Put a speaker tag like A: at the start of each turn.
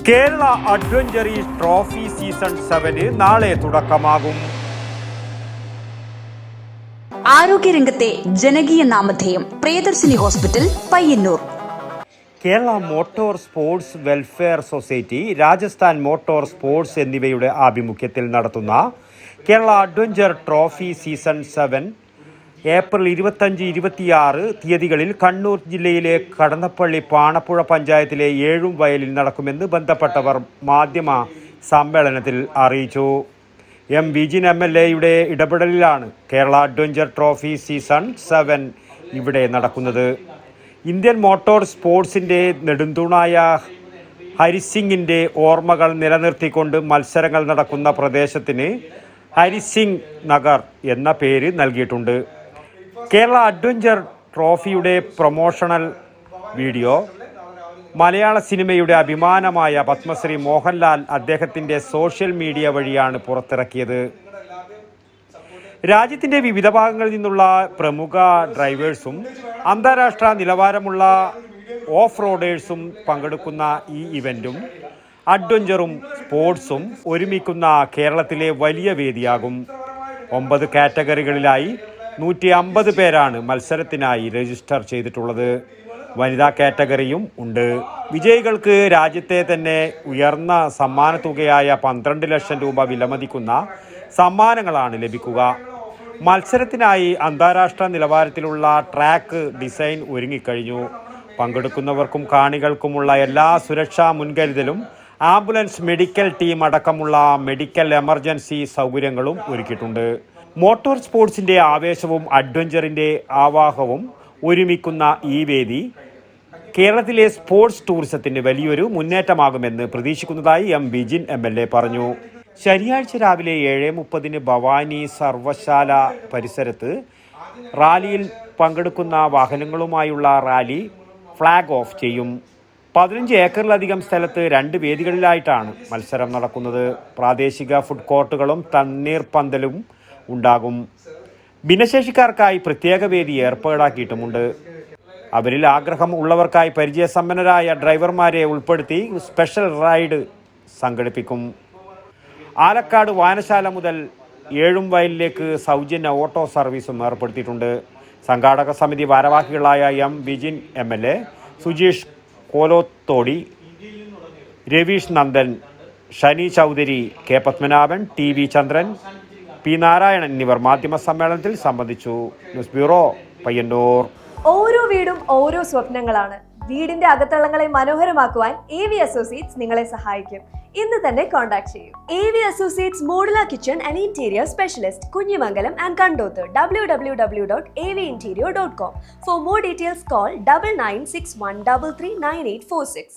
A: Kerala അഡ്വഞ്ചറീസ് trophy season 7 നാളെ തുടക്കമാകും.
B: ആരോഗ്യരംഗത്തെ ജനകീയ നാമധേയം Priyadarshini hospital, Payyanur.
A: Kerala motor sports welfare society, Rajasthan motor sports എന്നിവയുടെ ആഭിമുഖ്യത്തിൽ നടത്തുന്ന Kerala adventure trophy season 7 April 25-26 തീയതികളിൽ കണ്ണൂർ ജില്ലയിലെ കടന്നപ്പള്ളി പാണപ്പുഴ പഞ്ചായത്തിലെ ഏഴുംവയലിൽ നടക്കുമെന്ന് ബന്ധപ്പെട്ടവർ മാധ്യമ സമ്മേളനത്തിൽ അറിയിച്ചു. എം വിജിൻ MLA ഇടപെടലിലാണ് കേരള അഡ്വഞ്ചർ ട്രോഫി സീസൺ 7 ഇവിടെ നടക്കുന്നത്. ഇന്ത്യൻ മോട്ടോർ സ്പോർട്സിൻ്റെ നെടുന്തൂണായ ഹരിസിംഗിൻ്റെ ഓർമ്മകൾ നിലനിർത്തിക്കൊണ്ട് മത്സരങ്ങൾ നടക്കുന്ന പ്രദേശത്തിന് ഹരിസിംഗ് നഗർ എന്ന പേര് നൽകിയിട്ടുണ്ട്. കേരള അഡ്വഞ്ചർ ട്രോഫിയുടെ പ്രൊമോഷണൽ വീഡിയോ മലയാള സിനിമയുടെ അഭിമാനമായ പത്മശ്രീ മോഹൻലാൽ അദ്ദേഹത്തിൻ്റെ സോഷ്യൽ മീഡിയ വഴിയാണ് പുറത്തിറക്കിയത്. രാജ്യത്തിൻ്റെ വിവിധ ഭാഗങ്ങളിൽ നിന്നുള്ള പ്രമുഖ ഡ്രൈവേഴ്സും അന്താരാഷ്ട്ര നിലവാരമുള്ള ഓഫ് റോഡേഴ്സും പങ്കെടുക്കുന്ന ഈ ഇവൻറ്റും അഡ്വഞ്ചറും സ്പോർട്സും ഒരുമിക്കുന്ന കേരളത്തിലെ വലിയ വേദിയാകും. 9 കാറ്റഗറികളിലായി 150 പേരാണ് മത്സരത്തിനായി രജിസ്റ്റർ ചെയ്തിട്ടുള്ളത്. വനിതാ കാറ്റഗറിയും ഉണ്ട്. വിജയികൾക്ക് രാജ്യത്തെ തന്നെ ഉയർന്ന സമ്മാന തുകയായ 12 ലക്ഷം രൂപ വിലമതിക്കുന്ന സമ്മാനങ്ങളാണ് ലഭിക്കുക. മത്സരത്തിനായി അന്താരാഷ്ട്ര നിലവാരത്തിലുള്ള ട്രാക്ക് ഡിസൈൻ ഒരുങ്ങിക്കഴിഞ്ഞു. പങ്കെടുക്കുന്നവർക്കും കാണികൾക്കുമുള്ള എല്ലാ സുരക്ഷാ മുൻകരുതലും ആംബുലൻസ്, മെഡിക്കൽ ടീം അടക്കമുള്ള മെഡിക്കൽ എമർജൻസി സൗകര്യങ്ങളും ഒരുക്കിയിട്ടുണ്ട്. മോട്ടോർ സ്പോർട്സിൻ്റെ ആവേശവും അഡ്വഞ്ചറിൻ്റെ ആവാഹവും ഒരുമിക്കുന്ന ഈ വേദി കേരളത്തിലെ സ്പോർട്സ് ടൂറിസത്തിന് വലിയൊരു മുന്നേറ്റമാകുമെന്ന് പ്രതീക്ഷിക്കുന്നതായി എം വിജിൻ MLA പറഞ്ഞു. ശനിയാഴ്ച രാവിലെ 7:30 ഭവാനി സർവശാല പരിസരത്ത് റാലിയിൽ പങ്കെടുക്കുന്ന വാഹനങ്ങളുമായുള്ള റാലി ഫ്ലാഗ് ഓഫ് ചെയ്യും. 15 ഏക്കറിലധികം സ്ഥലത്ത് 2 വേദികളിലായിട്ടാണ് മത്സരം നടക്കുന്നത്. പ്രാദേശിക ഫുഡ് കോർട്ടുകളും തണ്ണീർപ്പന്തലും ഉണ്ടാകും. ഭിന്നശേഷിക്കാർക്കായി പ്രത്യേക വേദി ഏർപ്പാടാക്കിയിട്ടുമുണ്ട്. അവരിൽ ആഗ്രഹം ഉള്ളവർക്കായി പരിചയസമ്പന്നരായ ഡ്രൈവർമാരെ ഉൾപ്പെടുത്തി സ്പെഷ്യൽ റൈഡ് സംഘടിപ്പിക്കും. ആലക്കാട് വായനശാല മുതൽ ഏഴുംവയലിലേക്ക് സൗജന്യ ഓട്ടോ സർവീസും ഏർപ്പെടുത്തിയിട്ടുണ്ട്. സംഘാടക സമിതി ഭാരവാഹികളായ M Vijin MLA, Sujeesh Kolothodi, Raveesh Nandan, Shani Chaudhari, K Padmanabhan, TV Chandran, P Narayanan എന്നിവർ മാധ്യമ സമ്മേളനത്തിൽ സംബന്ധിച്ചു. News bureau, Payyanur.
C: ഓരോ വീടും ഓരോ സ്വപ്നങ്ങളാണ്. വീടിന്റെ അകത്തളങ്ങളെ മനോഹരമാക്കുവാൻ AV അസോസിയേറ്റ്സ് നിങ്ങളെ സഹായിക്കും. ഇന്ന് തന്നെ കോൺടാക്ട് ചെയ്യൂ. AV associates modular kitchen and interior specialist, Kunhimangalam and Kandoth. www.avinterior.com. For more details, call 9961339846.